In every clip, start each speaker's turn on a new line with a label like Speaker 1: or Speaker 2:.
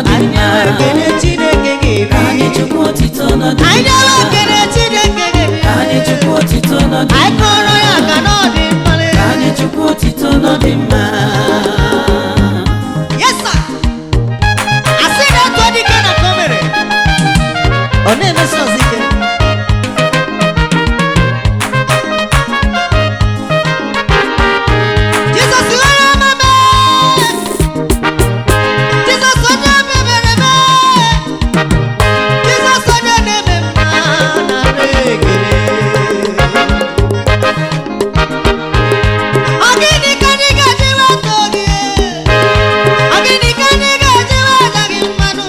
Speaker 1: n'ọdịmma.
Speaker 2: Ekele Chineke ga-eri.
Speaker 1: Anyị Chukwu otito n'ọdịmma.
Speaker 2: Anyị nyewe ekele Chineke ga-eri.
Speaker 1: Anyị Chukwu otito n'ọdịmma.
Speaker 2: Anyị kọrọ ya ka n'ọdịmma.
Speaker 1: Anyị Chukwu otito n'ọdịmma.
Speaker 2: Yes sir. Asị na etu ọ dị ike na ka o mere. Ọ na-emesi ọzọ ike. Jesus onye omeme. Jesus onye memere eme. Jesus onye na-eme mma na ekele. Ọ gịnị ka anyị ga-eji weta gị? Ọ gịnị ka anyị ga-eji weta gị mmanụ?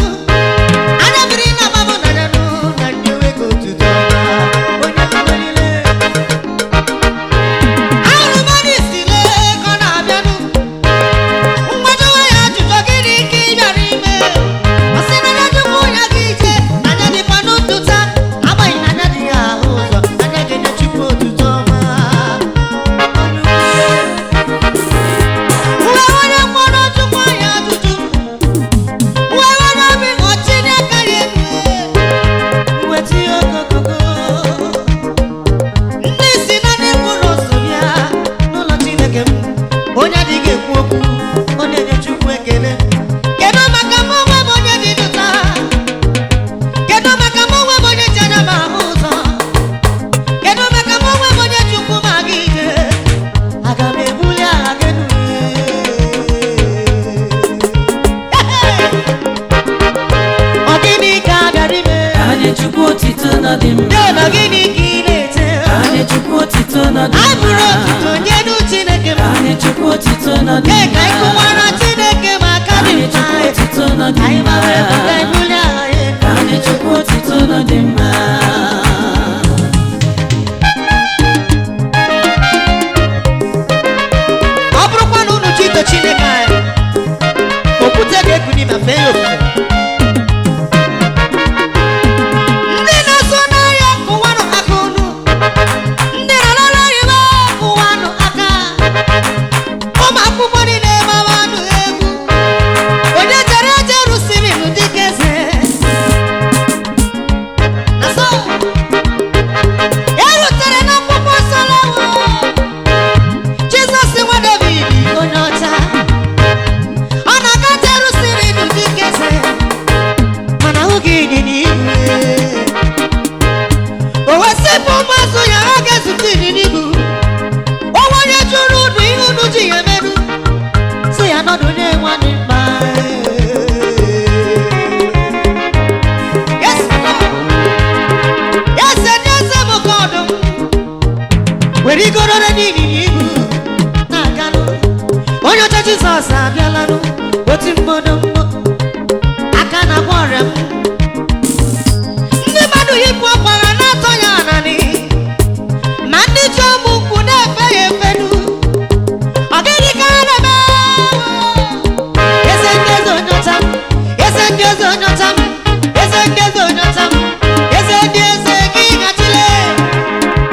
Speaker 2: Anya mmiri na-amabụ n'anya nụ na ndị enweghị otuto ọma. Onye merire. Ahụrụ m onye isi lee ka ọ na-abịanụ. Mgbadowe ya ajụjụ gịnị ka ị bịara ime? Ọ sị na anya Chukwu ya gị ije, anya dịkwa n'ụtụta. Agbanyeghị na anya dị ya ahụ ụzọ, anya ga-enye Chukwu otuto ọma. Uwe onye mkpọrọ Chukwu ya ajụjụ. Uwe onye obi ọchị n'aka ya elu. Weta ihe ogogogo. Ndị isi na ndị mkpụrụ so bịa n'ụlọ Chineke m. Onye adịghị ekwu okwu, ọ na-enye Chukwu ekele. Kedu maka mụ onwe m onye dị ndụta? Kedu maka mụ onwe m onye ji anya m ahụ ụzọ? Kedu maka mụ onwe m onye Chukwu ma gị ije? Aga m ebuli aha gị elu. Ọ gịnị ka a bịara ime?
Speaker 1: Anyị Chukwu otito n'ọdịmma.
Speaker 2: Nne na gịnị ka ị na-ete?
Speaker 1: Anyị Chukwu otito
Speaker 2: Anyị bụrụ
Speaker 1: n'ọdịmma.
Speaker 2: otuto nye nụ Chineke m.
Speaker 1: Anyị Chukwu otito
Speaker 2: Ee, ka
Speaker 1: n'ọdịmma.
Speaker 2: anyị kụwara Chineke ma aka dị
Speaker 1: Anyị
Speaker 2: mma.
Speaker 1: Chukwu otito
Speaker 2: Anyị
Speaker 1: n'ọdịmma.
Speaker 2: gbara egwu ka anyị bulie aha ya elu.
Speaker 1: Anyị Chukwu otito n'ọdịmma.
Speaker 2: Ọ bụrụkwa na unu chi ito Chineke anyị, okwute ga-ekuni ma fee ya ofufe. Ndị na-eso n'ahịa kụwanụ aka unu. Ndị na-alala oyibo kụwanụ aka. Ụmụ akwụkwọ niile gbawanụ egwu. Onye jere eje rụsiri ilu dịka eze. Na so, e rutere n'akwụkwọ nsọ lawo. Jizọs nwa David onye ọcha. Ọ na-aga Jerusalem ilu dịka eze. Mana ahụghị ịnyịnya ibu. O wee sịpụ ụmụazụ ya ha ga-ezute ịnyịnya ibu. O onye jụrụ unu ihe unu ji ya emerụ. Sị ya nọdụ na-enwe anyị mkpa. Yes, Lord. Yes, and yes, I'm a God. Were igoro n'ịnyịnya ibu na-aganụ. Onye ọcha Jizọs abịalanụ. Oti mbodo aka na-agba ọrịa m. Ndị mmadụ yipụ ọkwara na-atọ ya ananị. Ma ndị ji ọmụ nkwụ na-efe ya efenu. Ọ gịnị ka ha na-eme? Eze ndị eze onye ọcha m. Eze ndị eze onye ọcha m. Eze ndị eze onye ọcha m. Eze ndị eze gị gachile.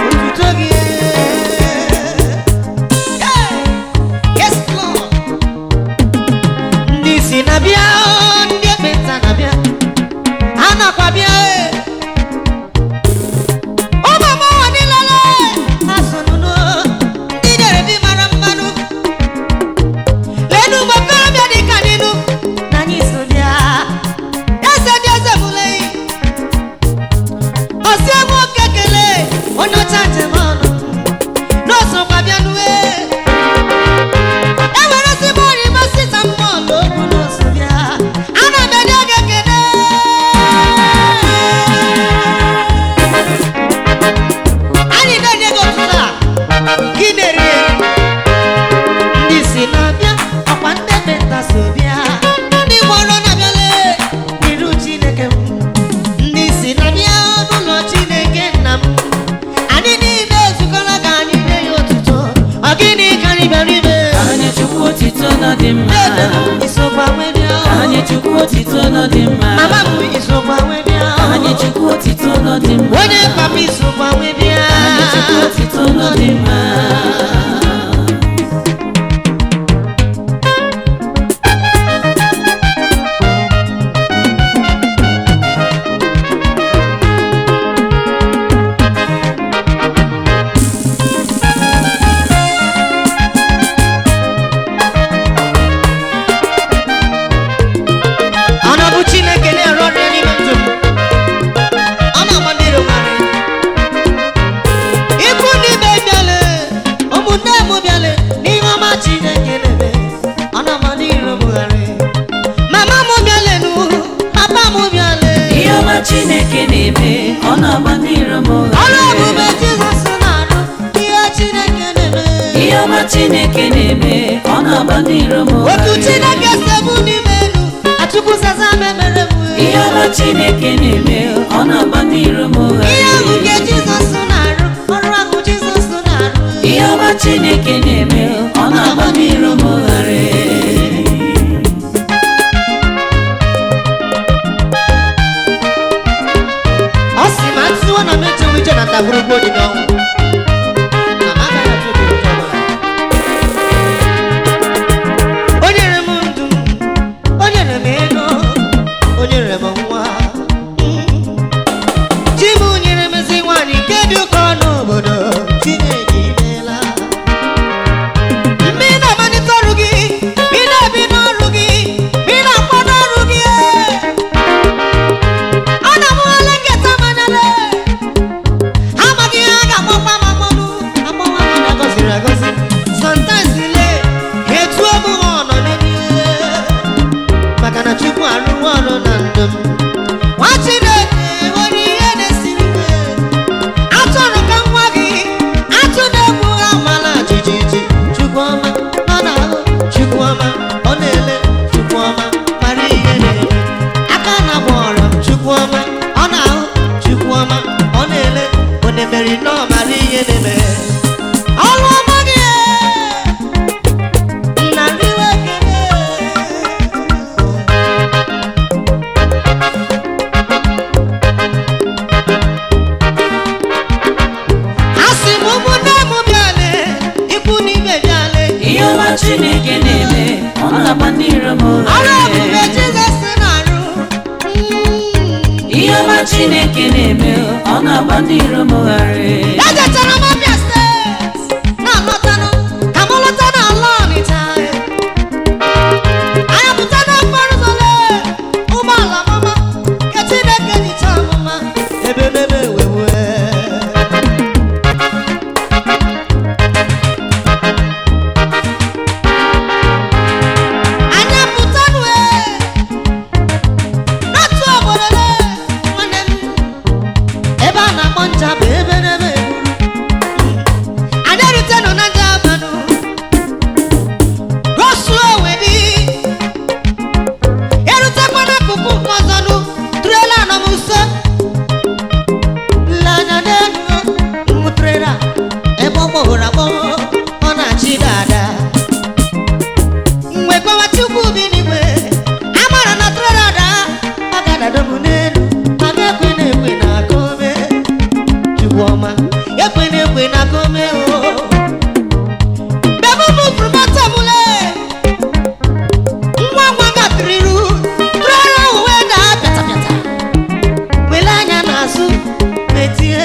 Speaker 2: Otuto gị. Hey! Yes, Lord. Ndị isi na-abịa, ndị ekpenta na-abịa. Ha nakwa bịa. Ụmụ agbọghọ niile ha so n'ụlọ. Ndị nyere di mara mmanụ. Leenụ ụmụ okorobịa dị ka nịnụ na anyị so bịa. Eze dị eze mụle. Osi egwu oke kele onye ọcha njem ọnụ. N'osokwa bịa n'uwe. E nwere ezigbo oyibo sita mmụọ okwu n'oso bịa. Ana m enye gị ekele. Anyị na-enye gị otuto a. Gị na-eri. Ndị si na-abịa ọkwa ndị ekpenta so bịa. Ndị gwọrọ na-abịale n'iru Chineke m. Ndị si na-abịa n'ụlọ Chineke nna m. Anyị niile ezukọla ka anyị nye ya otuto. Ọ gịnị ka anyị bịara ime?
Speaker 1: Anyị Chukwu otito n'ọdịmma.
Speaker 2: Dede m isokwa wee bịa.
Speaker 1: Anyị Chukwu otito n'ọdịmma.
Speaker 2: Mama m isokwa wee bịa.
Speaker 1: Anyị Chukwu otito n'ọdịmma.
Speaker 2: Onye papa isokwa wee bịa.
Speaker 1: Anyị Chukwu otito n'ọdịmma. Chineke na-eme ọ na-agba ndị iro m
Speaker 2: ọrụ
Speaker 1: ụgharị.
Speaker 2: ebube Jizọs na-arụ ihe Chineke na-eme.
Speaker 1: Ihe ọma Chineke na-eme ọ na-agba ndị iro m
Speaker 2: Otu
Speaker 1: ụgharị.
Speaker 2: Chineke sebu n'ime elu Achukwu zaza memere m.
Speaker 1: Ihe ọma Chineke na-eme ọ na-agba ndị iro m ụgharị.
Speaker 2: Ihe ahụ nke Jizọs na-arụ ọrụ ahụ Jizọs na-arụ.
Speaker 1: Ihe ọma Chineke na-eme ọ na-agba ndị iro m ụgharị.
Speaker 2: Ọ sị ma ntụwa na meche wiche na ndagwurugwu dị n'ọnwụ na m agaghị atụ obi ụtọ ọbụla. O nyere m ndụ, o nyere m ego, o nyere m nwa. Chi m nyere m ezi nwaanyị nke dị ụkọ n'obodo. Chineke imeela. Mgbe ị na-amalite ọrụ gị, mgbe ị na-ebi n'ọrụ gị, mgbe ị na-akwado ọrụ gị, ọ na-amụghale nketa manyale. Ha amaghị ihe a ga-agbakwa ma mmanụ agbawa mana gọziri agọzi. Sometimes ile etu obu ha ọ nọ n'eluigwe maka na Chukwu arụwo ọrụ na ndụ m. Nwa Chineke nwere ihe na-esiri ike. Achọrọ ka nwa gị atụ na-egwu ha mala jijiji. Chukwu ọma ọ na-ahụ, Chukwu ọma ọ na-ele, Chukwu ọma mara ihe na-eme. Aka na-agba ọrịa m, Chukwu ọma ọ na-ahụ, Chukwu ọma ọ na-ele, ọ na-emeri nọ mara ihe na-eme. Ọrụ ọma gị na-arịwa ekele. Asị m ụmụnne m bịale, ikwu na ibe bịale.
Speaker 1: Ihe ọma Chineke na-eme ọ na-agba ndị iro m
Speaker 2: Ọrụ ebube
Speaker 1: ụgharị.
Speaker 2: Jizọs na-arụ.
Speaker 1: Ihe ọma Chineke na-eme ọ na-agba ndị iro m ụgharị.
Speaker 2: Ejechara m Abia steeti na-alọtanụ ka m lọta n'ala Ọnịcha. Anyị pụta n'okporo ụzọ lee ụgbọala mama nke Chineke jicha ọmụma ebe n'ebe ewewe. Anyị apụtanụ n'otu obodo lee nwanne m ebe a na-akpọ Njaba ebe n'ebe ewu. Anyị erutenụ na Njabanụ gosuo wedi erutekwa n'akụkụ nke ọzọnụ trela nọ m nso nleanya n'elu m trela ebe ọ gbọghọrọ agbọghọ ọ na-achị dada. Mgbe gbawa Chukwu bi n'igwe amara na trela daa ọ ga-adado m n'elu ma ga-ekwe na-ekwe na aka ome. Chukwu ọma ekwe na-ekwe na aka ome o. Mgbe m bufuru moto m lee nwa nwa gatịrị iru trela ahụ wee daa pịatapịata. Wele anya n'azụ metie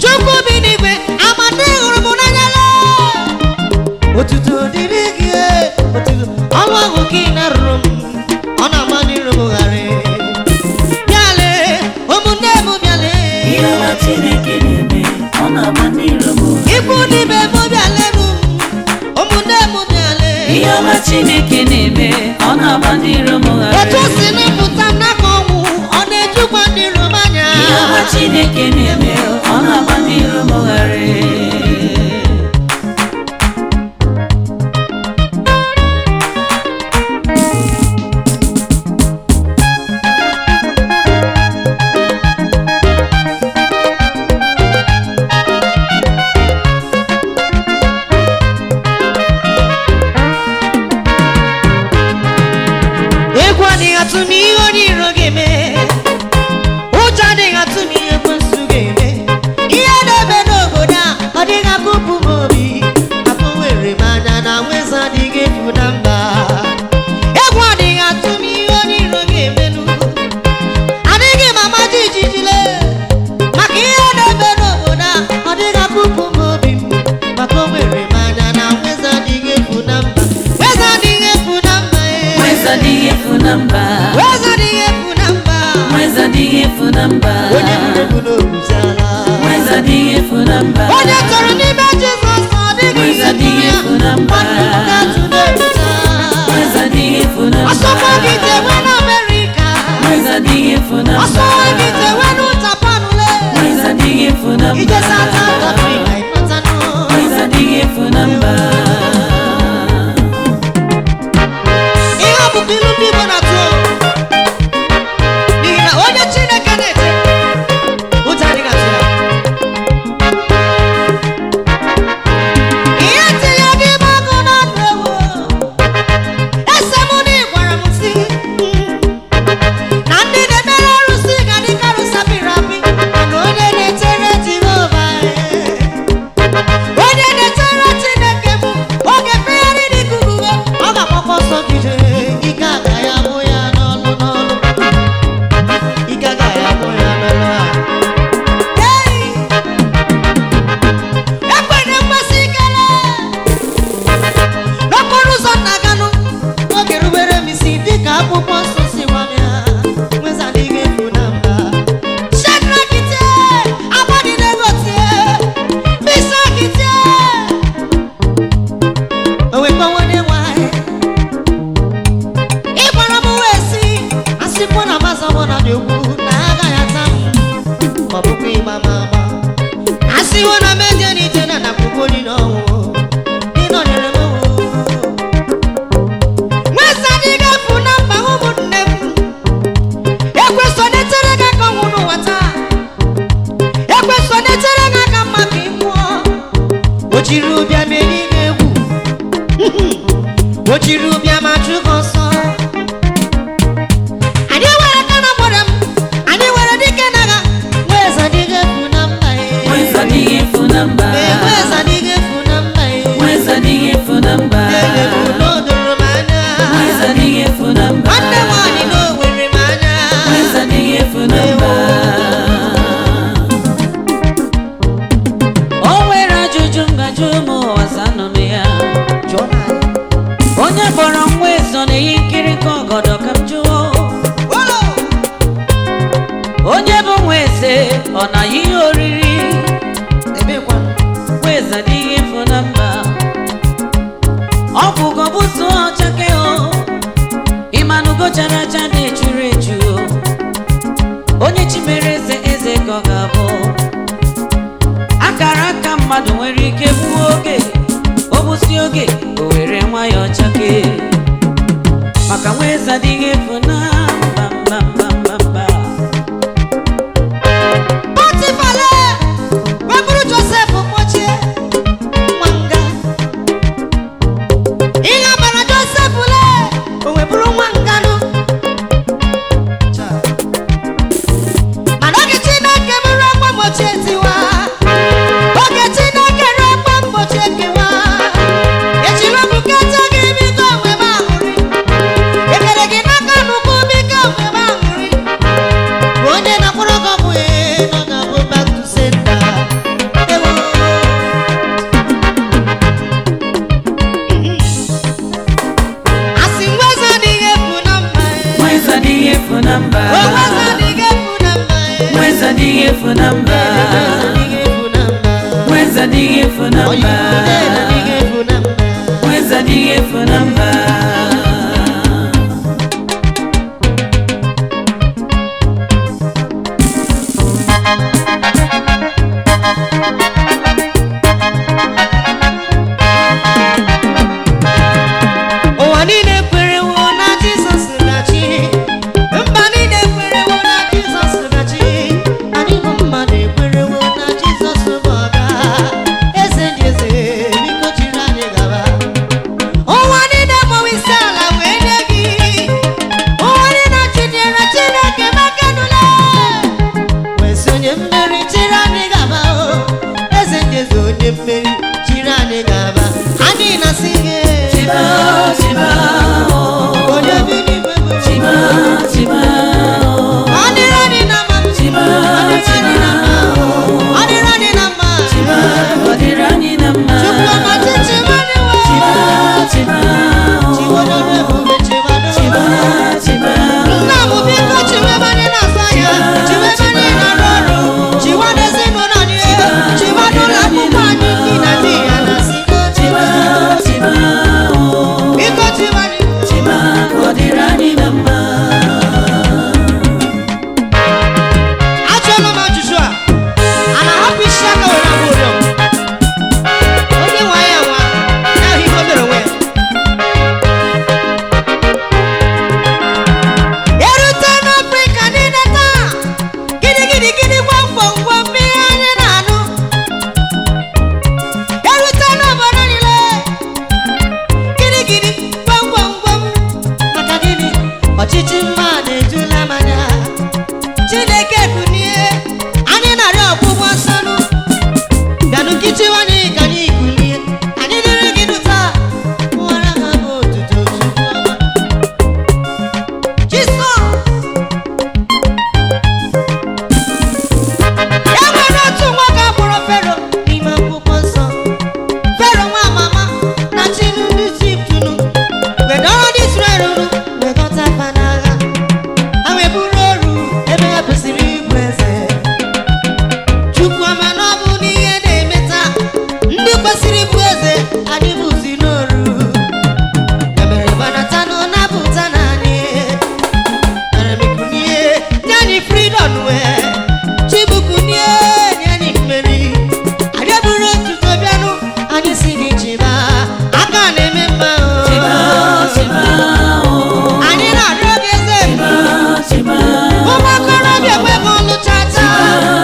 Speaker 2: Chukwu bi n'igwe amadi hụrụ m n'anya lee. Otuto dịrị gị otuto ọnụ ahụ gị na-arụrụ m ọ na-agba n'iru m ụgharị. Bịale ụmụnne m bịale.
Speaker 1: Ihe ọma Chineke na-eme ọ na-agba ndị iro m ụgharị.
Speaker 2: Ikwu n'ibe m bịaleru ụmụnne m bịale.
Speaker 1: Ihe ọma Chineke na-eme ọ na-agba ndị iro m ụgharị.
Speaker 2: Otu o si n'ịpụta n'aka ọnwụ ọ na-ejukwa ndị iro m anya.
Speaker 1: Ihe ọma Chineke na-eme ọ na-agba ndị iro m ụgharị.
Speaker 2: Egwu adịghị atụ m ihe onye iro ga-eme. Ụjọ adịghị atụ m ihe ekwensu ga-eme. Ihe na-eme n'obodo a ọ dịghị akụpụ m obi. Akụ were m anya na nweza adịghị efu na mba. Egwu adịghị atụ m ihe onye iro ga-emenụ. Adịghị m ama jijijile maka ihe na-eme n'obodo a ọ dịghị akụpụ m obi m. Maka o were m anya na nweza adịghị efu na mba. Nweza adịghị efu na mba.
Speaker 1: Nweza adịghị efu na mba.
Speaker 2: Nweza adịghị efu na mba.
Speaker 1: Nweza adịghị efu na mba.
Speaker 2: Onye buru ebu n'obuziala.
Speaker 1: Nweza adịghị efu na mba.
Speaker 2: Onye tọrọ n'ime Jizọs ọ dịghị
Speaker 1: Nweza adịghị efu na mba.
Speaker 2: mmadụ ga-atụ n'ebuta.
Speaker 1: Nweza adịghị efu na mba.
Speaker 2: Ọsọ gị jewe n'Amerika.
Speaker 1: Nweza adịghị efu na mba.
Speaker 2: Ọsọ gị
Speaker 1: mba. Mwezi adịghị efu na mba.
Speaker 2: Eze Chineke kunie anyị na-arịọ ọgwụgwọ nsọ nụ bịanụ nkịtị anyị ka anyị kulie anyị dịrị gị nụ taa ụwara ha bụ otuto Chukwu ọma Jisọs e nwere otu nwoke akpọrọ Fero n'ime akwụkwọ nsọ Fero nwa mama na Chinedu Ijipt nụ wedọrọ ndị Israel nụ wegọta fa n'agha ha wee buru oru ebe ya kwesịrị ịbụ eze Chukwu ọma na ọ bụ n'ihe na-emeta ndị kwesịrị ịbụ eze anyị bụzi n'oru ya mere Banatanụ na-apụta n'anyị mere mekunie nye anyị freedom wee Chibukunie nye anyị mmeri anyị buru otuto bịanụ anyị si gị chiba aka na-eme mma anyị na-arịọ gị eze ụmụ okorobịa enweghị ọlụ chacha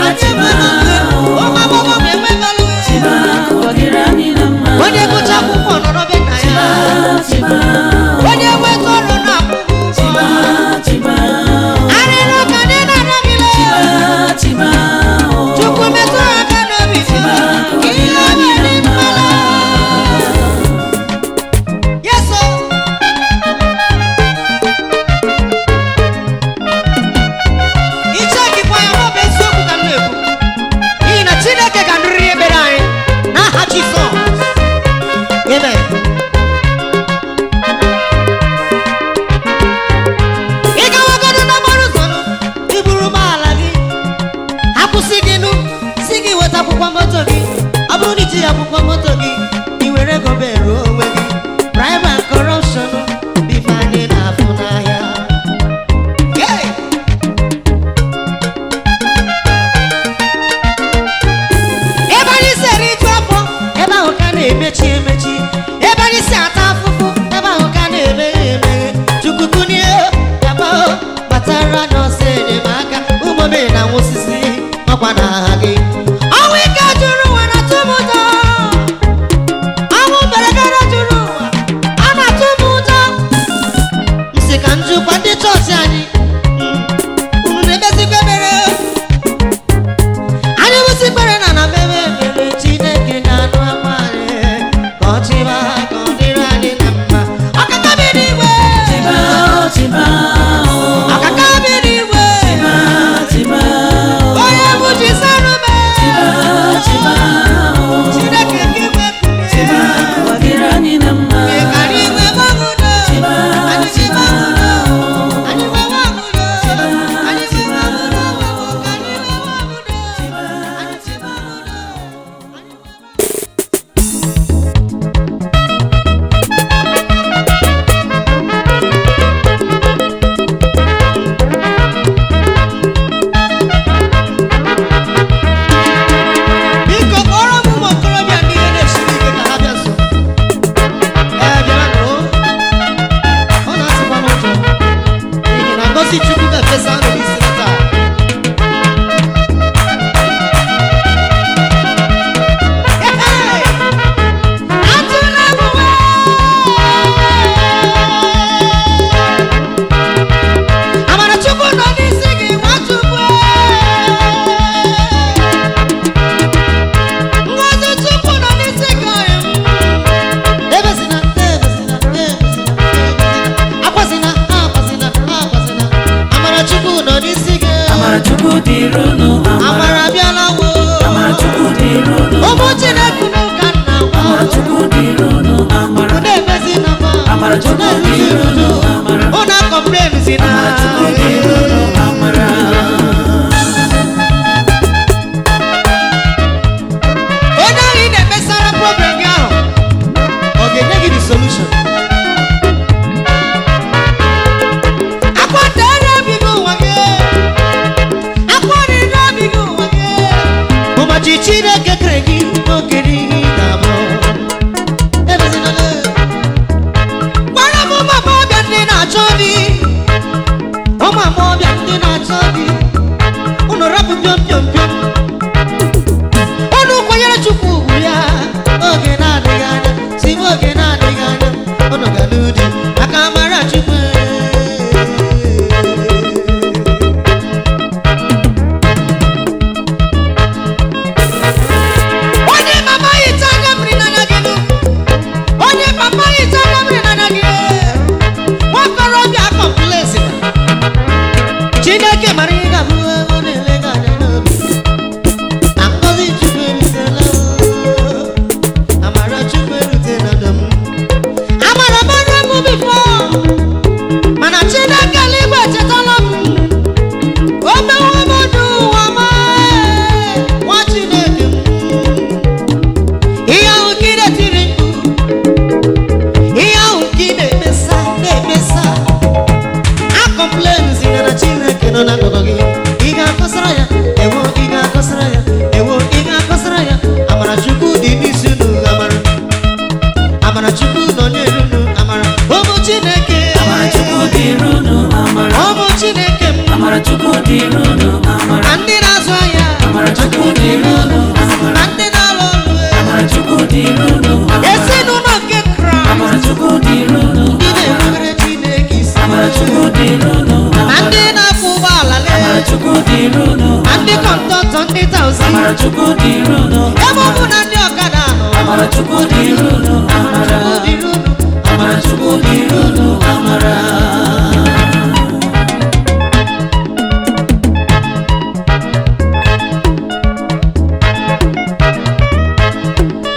Speaker 2: anyị enweghị ụmụ agbọghọ enweghị ọlụ onye gụcha akwụkwọ nọrọ be nna ya onye nweta ọrụ na-akwụkwọ ụgwọ arịrịọ ka anyị na-arịọ gị lee Chukwu metụrụ aka n'obi ihe onye dị mmanụ yeso ichekikwa ya ọ bụ eziokwu ka m na-ekwu n'ihi na Chineke ga-anụrịrị ekpere anyị n'aha Jizọs amen ị gawagodu n'okporo ụzọ nụ iburu ụgbọala gị akwụsị gị nụ si gị weta akwụkwọ moto gị ọ bụrụ na iji akwụkwọ moto gị ị were ego beruo onwe gị bribe and corruption bụ ife anyị na-afụ n'ahịa Hey! ebe anyị si eriju afọ ebe ahụ ka na-emechi emechi ebe anyị si ata afụfụ ebe ahụ ka na-emeghe emeghe Chukwu kunie yaba kpatara anyị ọsọ enyemaka ụmụme na nwosisi ọkwa n'aha gị ọnwụ ike juru ụwa na tụmụtọ ọnwụ mberegara juru ụwa a na-atụ m ụjọ nsị ka njikwa ndị chọọchị anyị unu na-emezikwa ekpere anyị bụsi ikpere na na mmemme ekpere Chineke ga-anụ akwa anyị ka ọ chịba ka ọ dịrị anyị na mma ọkaka bi n'igwe ọkaka bi n'igwe onye bụ Chisarume Chineke gị wepụrụ ka anyị nwee gbanwudo anyị ji gbanwudo anyị nwee gbanwudo anyị nwee gbanwudo anyị nwee gbanwudo anyị ji gbanwudo biko kpọrọ m ụmụ okorobịa ndị ihe na-esiri ike ka ha bịa nso bịara nụ ọ na-asịkwa n'ụjọ n'ihi na ngọzi Chukwu ga-efesa anụ n'isi m taa Hey! Atụla m uwe! Amara Chukwu nọ n'isi gị Nwachukwu ngọzi Chukwu nọ n'isi gị ebezina akwazina Amara Chukwu nọ n'isi gị Amara abịala wo ụmụ Chineke n'ụka nna unu ebezina unu eruzirunu unu akọmplenuzina onye ahụ ị na-emesara problem gị ahụ ọ ga-enye gị the solution akwa dere ebighị ụwa gị akwa riri ebighị ụwa gị ụbọchị Chineke kere gị n'okere ihe ga-abụ ebezina gwara m ụmụ agbọghọbịa ndị na-achọ di ụmụ agbọghọbịa ndị na-achọ di unu rapụ pịọm pịọm pịọm unu kwanyere Chukwu ugwu ya oge na-adịghị anya si oge na-adịghị anya unu ga-alụ di maka amara Chukwu ndị kọntọntọ ndị tausi
Speaker 1: amara Chukwu dịrị unu
Speaker 2: ebe ọ bụ na ndị ọkada nọ
Speaker 1: amara Chukwu dịrị unu amara amara Chukwu dịrị unu amara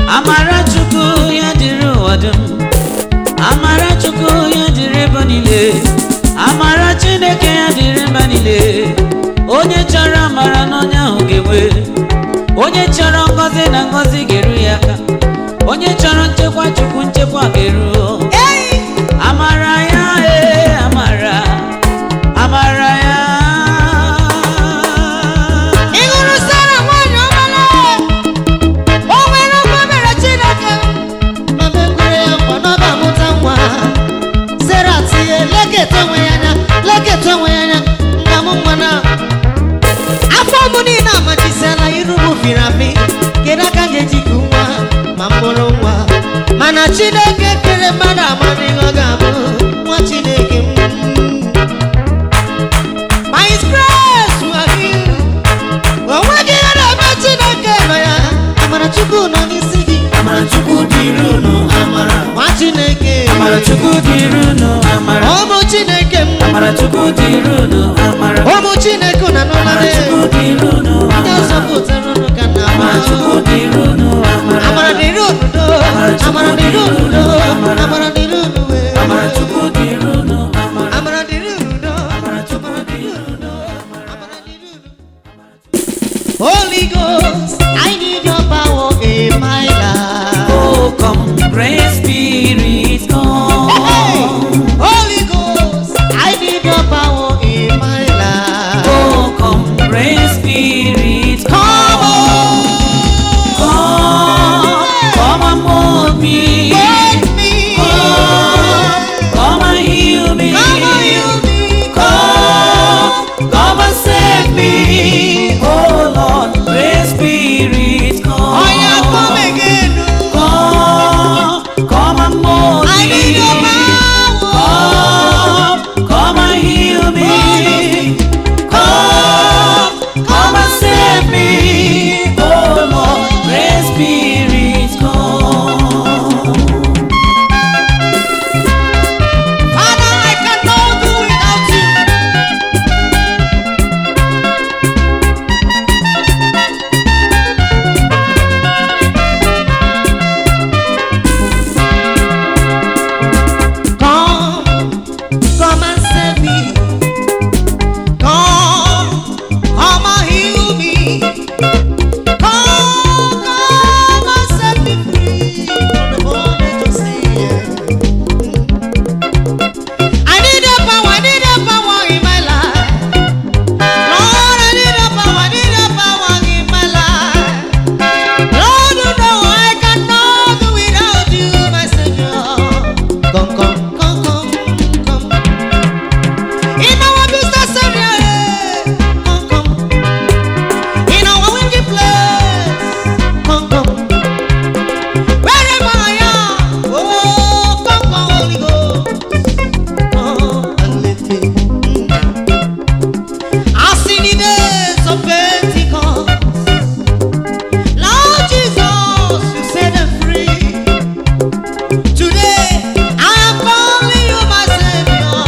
Speaker 1: amara Chukwu ya dịrị ụwa dum amara Chukwu ya dịrị ebe niile amara Chineke ya dịrị mba niile onye chọrọ amara n'onye ahụ ga-enwe onye chọrọ ngọzi na ngọzi ga-eru ya aka onye chọrọ nchekwa Chukwu nchekwa ga-eru amara ya amara amara ya
Speaker 2: ịhụrụ Sara nwanyị ọmara o nwere ọkwa mere Chineke ma mekwere ya nkwa na ọ ga-amụta nwa Sara tinye leketa onwe ya anya leketa onwe ya anya nna m nwa na afọ m niile amajisiala iru m firi apị kedu aka ga-eji ku nwa ma mụrụ nwa mana Chineke kere mmadụ amara ihe ọ ga-abụ nwa Chineke m by His grace we are healed onweghị ihe na-eme Chineke nọ ya amara Chukwu nọ n'isi gị
Speaker 1: amara Chukwu dịrị unu amara
Speaker 2: nwa Chineke
Speaker 1: amara Chukwu dịrị unu amara
Speaker 2: ụmụ Chineke m
Speaker 1: amara Chukwu dịrị unu amara
Speaker 2: ụmụ Chineke na
Speaker 1: amara
Speaker 2: n'ụlọre
Speaker 1: Chukwu dịrị unu
Speaker 2: ndị
Speaker 1: amara
Speaker 2: ọzọ pụtara unu ka na
Speaker 1: amara Chukwu dịrị unu amara
Speaker 2: amara dịrị onudo amara dịrị onudo amara dịrị onuwe
Speaker 1: amara Chukwu dịrị unu amara
Speaker 2: amara dịrị onudo
Speaker 1: amara Chukwu dịrị unu
Speaker 2: amara dịrị onudo Holy Ghost I need your power in my life
Speaker 1: oh come great spirit come
Speaker 2: Holy Ghost I need your power in my life
Speaker 1: oh come great spirit
Speaker 2: come on
Speaker 1: come and mold me
Speaker 2: make me
Speaker 1: come and heal me come and save me oh Lord great spirit come
Speaker 2: oh yeah come again
Speaker 1: come and mold
Speaker 2: I need your
Speaker 1: me
Speaker 2: power
Speaker 1: come and heal me come and save me oh Lord great spirit come
Speaker 2: Father I cannot do without you come and save me come and heal me come and set me free from the bondage of sin I need your power in my life Lord I need your power in my life Lord you know I cannot do without you my Savior come in our business area, come. In our windy place, come. Wherever I am, oh, come, Holy Ghost. Come and lift me. As in the days of Pentecost, Lord Jesus, you set them free. Today, I am calling you my Savior.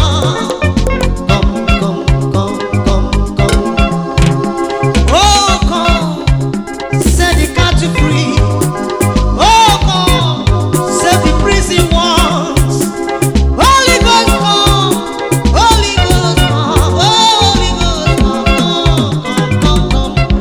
Speaker 2: Come. Oh, come, set the captive free. Oh, come, set the prison ones. Holy Ghost, come. Holy Ghost, come. Holy Ghost, come.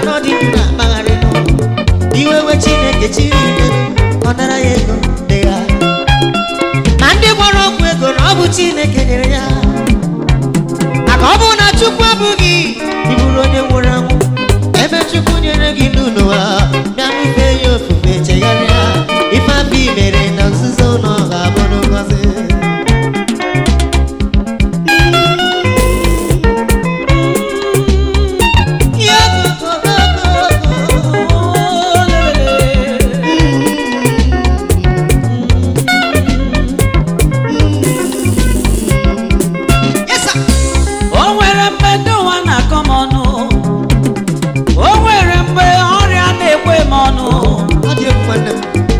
Speaker 2: na ọ dị ndụ na-akpagharị iwe we Chineke chiri ike ọ nara ya ego dị ya na ndị gwọrọ ọgwụ ego na ọ bụ Chineke nyere ya maka ọ bụ na Chukwu abụghị ịbụrụ onye nwụrụ anwụ ebe Chukwu nyere gị ndụ n'ụwa bịa n'ufe ya ofufe chegharịa ife abụ mere na nzuzo na ọ ga-abụrụ ngọzi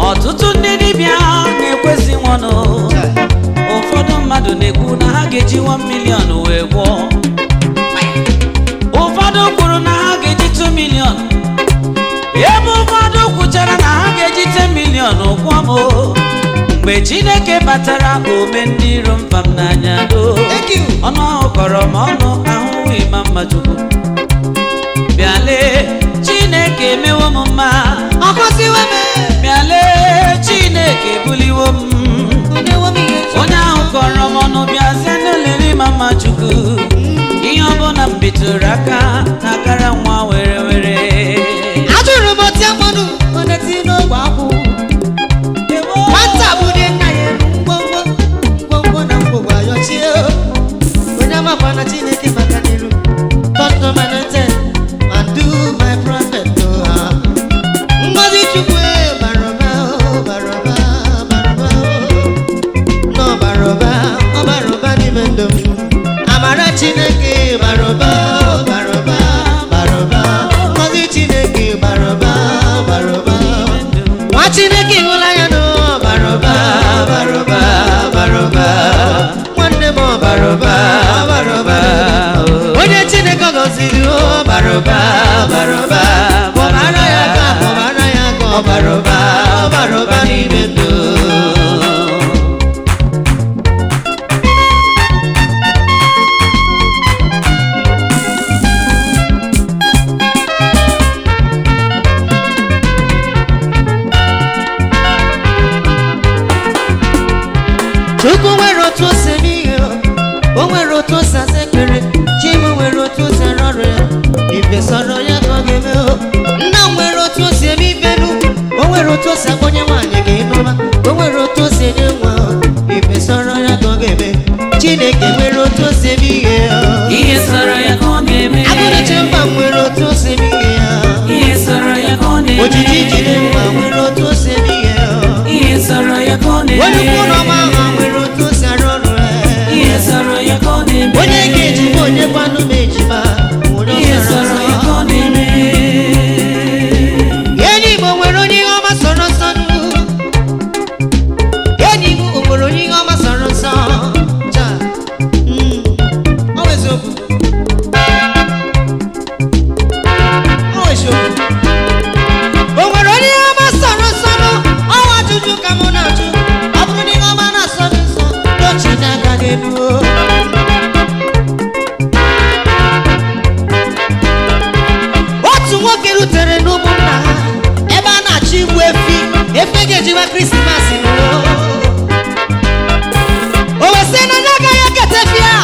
Speaker 1: ọtụtụ ndị dibịa na-ekwezi nwanụ ụfọdụ mmadụ na-ekwu na ha ga-eji 1 million wee gwọọ ụfọdụ kwuru na ha ga-eji 2 million ebe ụfọdụ kwuchara na ha ga-eji 10 million gwọọ m mgbe Chineke batara ome ndị iro mba m n'anya do ọnụ ahụ kọrọ m ọnụ ahụghị ma mma Chukwu bịale Chineke emewo m mma bịale Chineke buliwo m onye ahụ kọrọ m ọnụ bịazie n'elere ma mma Chukwu ihe ọbụla m bitụrụ aka na-akara nwa were were
Speaker 2: ajụrụ m otu mmanụ oneti n'ogbe akwụ nwata bụrụ nna ya ngwongwo na ngwogwo ayọchie onye amakwa na Chineke maka n'iru tọtọmanete and do my prophet ngozi Chukwu barọba barọba barọba nọ barọba ọ barọba n'ime ndụ m amara Chineke barọba barọba barọba ngozi Chineke barọba barọba nwa Chineke hụla ya nọ barọba barọba barọba nwanne m barọba barọba onye Chineke gọziri o barọba barọba bọbara ya ka ọ barọba barọba n'ime ndụ Chukwu nwere otu ose n'ihe o nwere otu ose asa ekpere Chima nwere otu ose rọrọ ya ife sọrọ ya ka ọ ga-eme nna nwere otu ose eme ifenu o nwere otu ose akpọnye nwaanyị ga-enụma o nwere otu ose nye nwa ife sọrọ ya ka ọ ga-eme Chineke nwere otu ose eme
Speaker 1: ihe sọrọ ya ka ọ ga-eme
Speaker 2: Agụneche mba nwere otu ose eme
Speaker 1: ihe sọrọ ya ka ọ na-eme
Speaker 2: ojiji jide mba nwere otu ose eme
Speaker 1: ihe sọrọ ya ka ọ na-eme
Speaker 2: onye ukwu n'ọma ahụ nwere otu ose arụ ọrụ
Speaker 1: ihe sọrọ ya ka ọ na-eme
Speaker 2: onye ga-ejiba onye kwanụ m ejiba
Speaker 1: ihe sọrọ ya ka ọ na-eme
Speaker 2: enyi Igbo nwere onye ihe ọma sọrọ nsọ enyi Igbo nwere onye ihe ọma sọrọ nsọ ọ bụ eziokwu o nwere onye ihe ọma sọrọ nsọ ọnwa ajụjụ ka mụ na-ajụ ọ bụrụ na ihe ọma na-asọ gị nsọ n'ochi n'aka gị enuo otu nwoke rutere n'ụmụnna ha ebe a na-achọ igbu efe ga-ejiwa Krismas o wesị na onye agaghị eketa efi a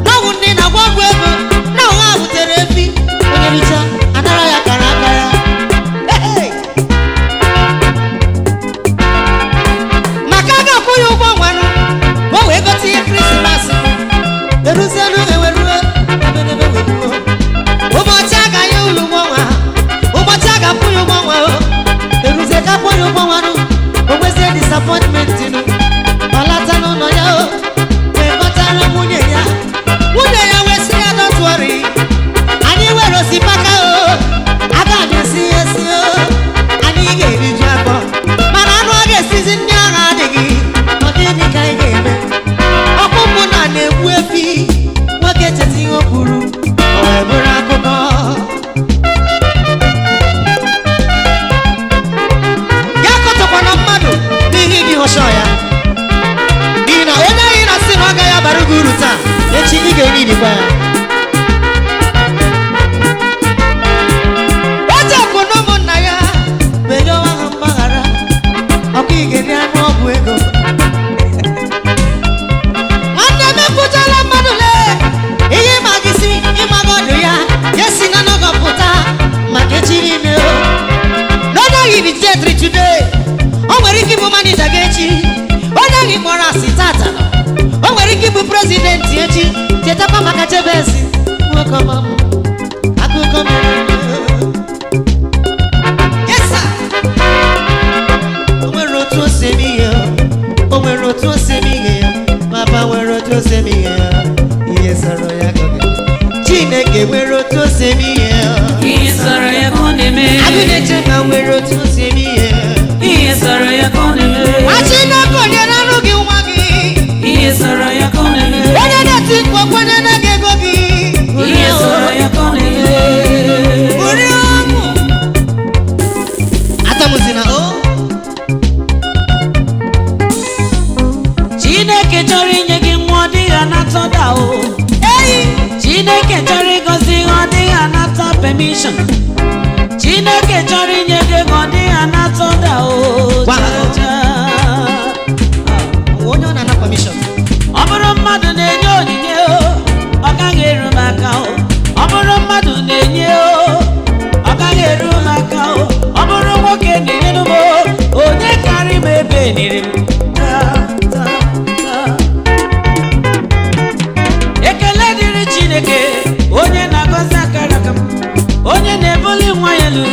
Speaker 2: n'ọgwụ ndị na-agwọ ọgwụ ego na ụgha butere efi onye richa anara ya kara aka ya maka a ga-akwụ ya ụgwọ nwanụ ka o wee gote ihe Krismas eruzienụ eweruo ebedebe weruo ụbọchị a ga-anye ụlọ ụgwọ nwa ụbọchị a ga-akwụ ya ụgwọ nwa eruzie ka kwụ ya ụgwọ nwanụ o nwezie disappointment ọ lata n'ụlọ ya wee kọtara nwunye ya wee sị ya don't worry anyị were osikapa aga m esi esi anyị ga-eriju afọ mana anụ ọ ga-esizi ndị agha adịghị ọ dịghị ka anyị ga-eme ọkpụkpụ na-egbu efi nwoke cheta ihe o kwuru o wee bụrụ akụkọ ya kọtọkwana mmadụ n'ihe gị hụshọ ya n'ihi na onye anyị na-asị na ọ gaghị abara gị uru taa echi ị ga-enye irikwa ya today. O nwere ike ịbụ manager gị echi. Onye gị kpọrọ asị tata. O nwere ike ịbụ president echi. Chetakwa maka Jabez. Nwoke ọma m. Akụkọ mere. Yes sir. O nwere otu o si eme ihe. O nwere otu o si eme ihe. Papa nwere otu o si eme ihe. Ihe sọrọ ya ka ọ ga-eme. Chineke nwere otu o si eme ihe.
Speaker 1: Ihe sọrọ ya ka ọ na-eme.
Speaker 2: Agụ na-eche ma nwere otu o si eme ihe.
Speaker 1: Ihe sọrọ ya ka ọ na-eme.
Speaker 2: Chineke onye na-arụ gị nwa gị.
Speaker 1: Ihe sọrọ ya ka ọ na-eme.
Speaker 2: Onye na-eti mkpu onye na-ege ego gị.
Speaker 1: Ihe sọrọ ya ka ọ na-eme.
Speaker 2: Uri ọnwụ. Atamụzina o.
Speaker 1: Chineke chọrọ inye gị nwa ọ dịghị anata da o. Chineke chọrọ ịgọzi ihe ọ dịghị anata permission. Chineke chọrọ inye gị ego ọ dịghị anata da o.
Speaker 2: Onye ọ na-ana permission.
Speaker 1: Ọ bụrụ mmadụ na-enye onyinye o, ọ gaghị eru m aka o. Ọ bụrụ mmadụ na-enye o, ọ gaghị eru m aka o. Ọ bụrụ nwoke na-enyere m o, onye karị m ebe eniri m. Ekele dịrị Chineke, onye na-agọzi akara aka m, onye na-ebuli nwa ya elu,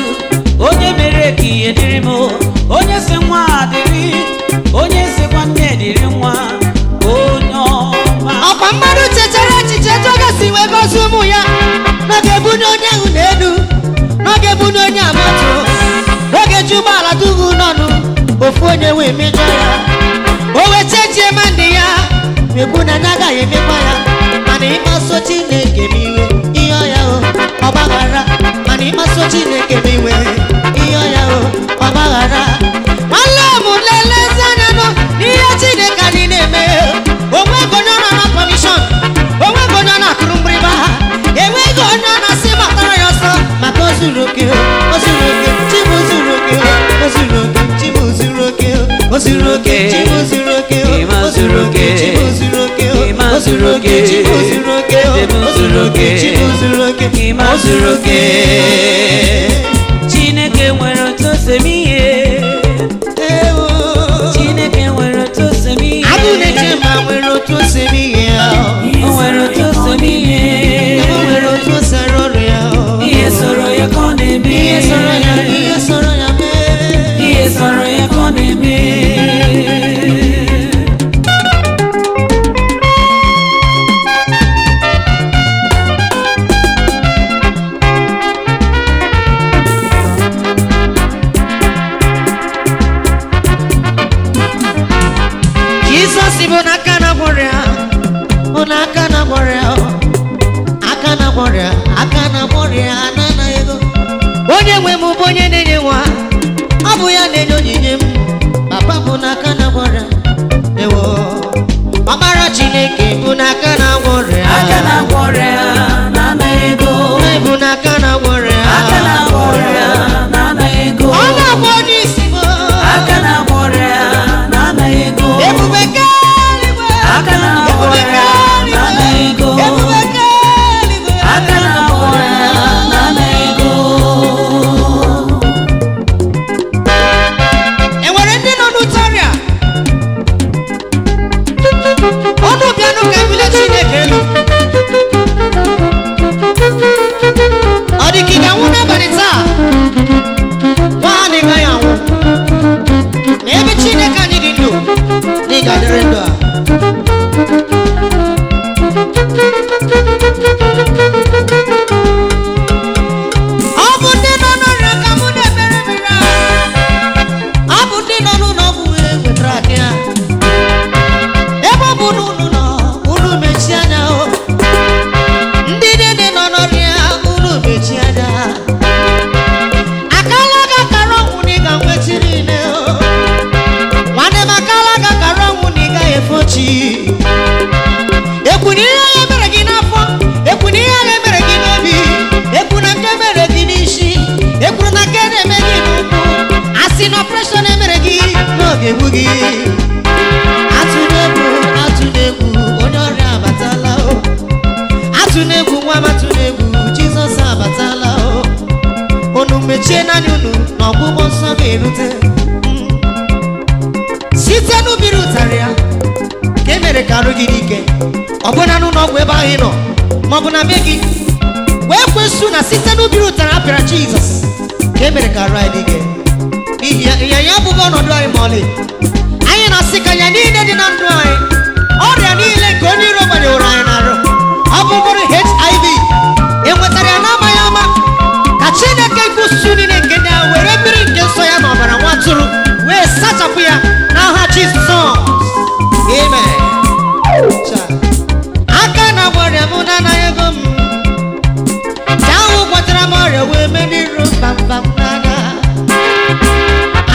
Speaker 1: onye mere ka ihe dịrị m, onye si nwa adịrị, onye sikwa nne dịrị nwa, onye ọma.
Speaker 2: Ọkwa mmadụ chetara echiche etu ọ ga-esi wee gozi ụmụ ya. N'oge bunye onye ahụ n'elu, n'oge bunye onye amatụ, n'oge ji ụgbọala dugu n'ọnụ, ofu onye wee mejọ ya. O wee chechie ma ndị ya, ekwu na ya agaghị emekwa ya. Mana ịkpaso Chineke m iwe, ihe ọya o, ọgbaghara. Mana ịkpaso Chineke m iwe, ihe ọya o, ọgbaghara. Nwanne m lelezi anya nọ n'ihe Chineke anyị na-eme. Onwego onye ọ na-ana permission, onwego onye ọ na-akụrụ mgbịrịgba ha, enweghị onye ọ na-asị matara ya ọsọ maka o zuru oke, o zuru oke, chi m zuru oke, o zuru oke, chi m zuru oke, o zuru oke, chi m zuru oke, o zuru oke, chi m zuru oke, o zuru oke, chi m zuru oke, o zuru oke, chi m zuru oke, o zuru oke.
Speaker 1: Chineke nwere otu o si eme ihe. Chineke nwere otu o si eme ihe.
Speaker 2: Agụ na-eche ma nwere otu o si eme ihe ya.
Speaker 1: O nwere otu o si eme ihe.
Speaker 2: O nwere otu o si arụ ọrụ ya.
Speaker 1: Ihe sọrọ ya ka ọ na-eme.
Speaker 2: Ihe sọrọ ya, ihe sọrọ ya mee.
Speaker 1: Ihe sọrọ ya ka ọ na-eme.
Speaker 2: Jizọs bụ n'aka na gwọrọ ya, bụ n'aka na gwọrọ ya, aka na gwọrọ ya, aka na gwọrọ ya, anana ego. Onye nwe m bụ onye na-enye nwa, ọ bụ ya na-enye onyinye m. Papa bụ n'aka na gwọrọ ya, ewo. Ọkpara Chineke bụ n'aka na gwọrọ ya,
Speaker 1: Aka na-agwọrọ ya na-ana ego.
Speaker 2: bụ n'aka na gwọrọ ya,
Speaker 1: Aka na-agwọrọ ya na-ana ego.
Speaker 2: ọ na-agwọ n'isi m.
Speaker 1: Aka na-agwọrọ ya na-ana ego.
Speaker 2: Ebube keligwe,
Speaker 1: Aka na-agwọrọ ya na-ana ego.
Speaker 2: ebube keligwe.
Speaker 1: Aka na-agwọrọ ya na-ana ego.
Speaker 2: Enwere ndị nọ n'ụtọ ọrịa, ọnụ bịanụ ka ebule Chineke elu. Ọ dị ka ị ga-anwụ n'abalị taa, nwa ha na-agaghị anwụ. Na ebe Chineke anyị dị ndụ, na ị ga-adịrị ndụ a. Ọ bụ ndị nọ n'ọrịa ka mụ na-ekpere ekpere. Ọ bụ ndị nọ n'ụlọ ọgwụ wee wetara aka ya. Ebe ọ bụ na unu nọ, unu mechie anya o. Ndị niile nọ n'ọrịa, unu mechie anya. Akala gị akara ọnwụ na ị ga-enweta niile o. Nwanne m, akala gị akara ọnwụ na ị gaghị efe ochi. Ekwu na ihe ya mere gị n'afọ, ekwu na ihe ya mere gị n'obi, ekwu na nke mere gị n'isi, ekwu na nke na-eme gị n'ụkwụ. Asị na ọpreshọn emere gị n'oge egbu gị. Atụla egwu, atụla egwu, onye ọrịa abatala o. Atụla egwu, nwa m, atụla egwu, Jizọs abatala o. Unu mechie n'anya unu na ọgwụgwọ nsọ ga-erute. site n'ubiri ụtarị ya ka e mere ka arụ gị n'ike, ọ bụ na n'ụlọ ọgwụ ebe ahụ ị nọ ma ọ bụ na be gị, wee kwesụ na site n'ubiri ụtarị apịara Jizọs ka e mere ka arụ anyị n'ike. N'ihi ya ịnyanya abụghị ọnọdụ anyị ma ọlị. Anyị na-asị ka ya niile dị na ndụ anyị, ọrịa niile nke onye iro gbanyeworo anyị na-arụ, ọ bụrụ HIV enwetara ya n'amaghị ama, ka Chineke kwụsụ niile nke ndị ahụ were mmiri nke nsọ ya na ọbara nwa atụrụ wee sachapụ ya n'aha Jizọs. Amen. Aka na ọrịa m na-anaghị ego m, ka ahụ gwọtara m ọrịa wee meniru mbambam n'anya.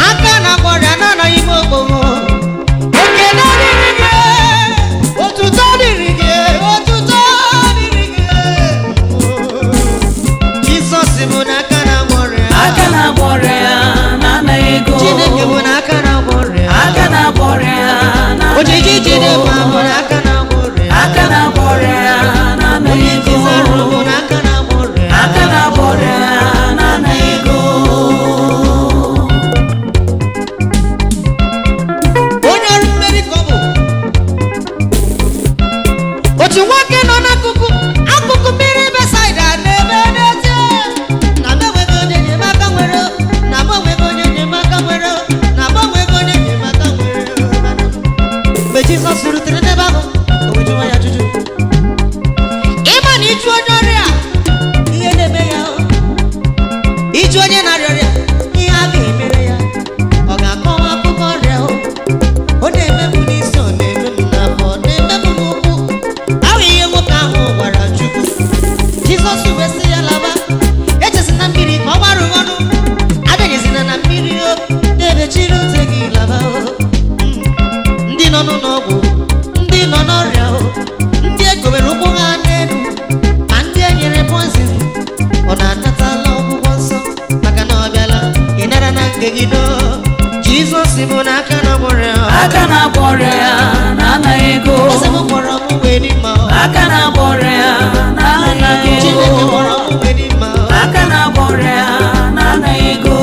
Speaker 2: Aka na ọrịa na-anaghị m ogbogo, ekele dịrị gị, otuto dịrị gị, otuto dịrị gị. Jizọs bụ n'aka na ọrịa,
Speaker 1: aka na ọrịa na-anaghị ego.
Speaker 2: Chineke bụ n'aka na ọrịa,
Speaker 1: aka na ọrịa
Speaker 2: ojiji Chineke bụ n'aka na ọrịa,
Speaker 1: aka na ọrịa na-anaghị ego.
Speaker 2: bụ n'aka na ọrịa,
Speaker 1: aka na ọrịa na-anaghị ego.
Speaker 2: onye ọrụ mmeri ka ọ bụ. Otu nwoke nọ n'akụkụ mmiri Besaida na-ebe n'ezie na m enweghị onye enyemaka nwere, na m enweghị onye enyemaka nwere, na m enweghị onye enyemaka nwere. Mgbe Jizọs rutere n'ebe ahụ, o wee jụọ ya ajụjụ. Ịma na ịjụ onye ọrịa ihe na-eme ya, ịjụ onye na-arịa ọrịa ihe a ga-emere ya, ọ ga-akọwa akụkọ ọrịa o. Ọ na-eme m n'isi, ọ na-eme m n'afọ, ọ na-eme m n'ụkwụ. Ahụ ihe nwoke ahụ gwara Chukwu. Jizọs wee sị ya laba, echezina mmiri ka ọ gbarụ ọnụ, abịanyezina na mmiri o, na-ebechiri ute gị laba o. Ndị nọ n'ụlọ ọgwụ, ndị nọ n'ọrịa o, ndị egowere ụkwụ ha n'elu, ma ndị enyere poizin, ọ na-anatala ọgwụgwọ nsọ maka na ọ bịala ịnara na nke gị do. Jizọs bụ n'aka na ọrịa,
Speaker 1: aka na ọrịa na-anaghị ego.
Speaker 2: eze m kpọrọ m wee dị mma,
Speaker 1: aka na ọrịa na-anaghị ego.
Speaker 2: Chineke kpọrọ m wee dị mma.
Speaker 1: aka na ọrịa na-anaghị ego.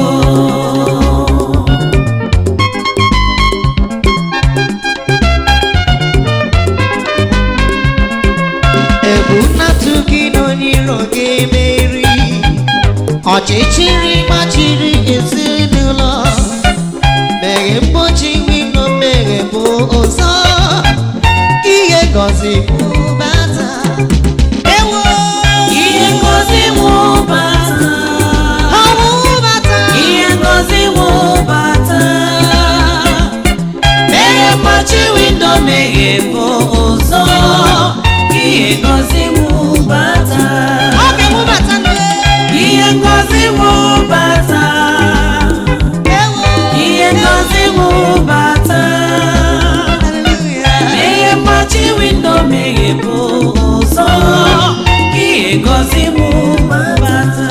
Speaker 2: Egwu na-atụ gị na onye iro ga-emeri, ọchịchịrị gbachiri ezinụlọ, meghe mgbochi windo, meghe bụ ụzọ, ihe ngọzi bụbata. Ewo
Speaker 1: ihe ngozi wụbata,
Speaker 2: ọwụbata,
Speaker 1: ihe ngozi wụbata, meghe mgbachi windo, meghe bụ ụzọ, ihe ngozi wụbata,
Speaker 2: ọ ga-ewubata
Speaker 1: ihe ngozi wụbata,
Speaker 2: ewo
Speaker 1: ihe ngozi wụbata,
Speaker 2: hallelujah.
Speaker 1: meghe mgbachi windo, meghe bụ ụzọ, ihe ngozi wụbata.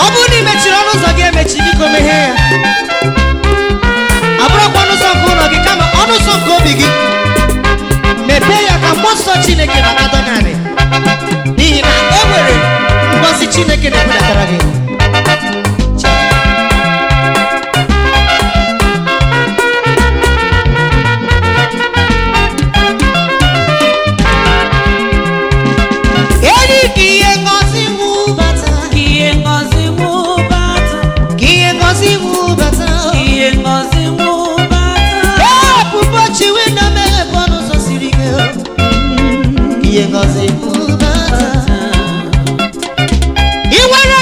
Speaker 2: Ọ bụrụ na ị mechiri ọnụ ụzọ gị emechi, biko meghee ya. Abụrụkwa ọnụ ụzọ nke ụlọ gị, kama ọnụ ụzọ nke obi gị, mepee ya ka mmụọ nsọ Chineke bata narị, n'ihi na e nwere ngọzi Chineke na-ebudatara gị. Enyi ka ihe ngọzi wụbata,
Speaker 1: ihe ngozi wụbata,
Speaker 2: ka ihe ngọzi wụbata,
Speaker 1: ihe ngozi wụbata,
Speaker 2: ọpụpụ chi windo, meghepụ ọnụ ụzọ siri ike. Ihe ngọzi wụbata. I nwere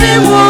Speaker 1: iwu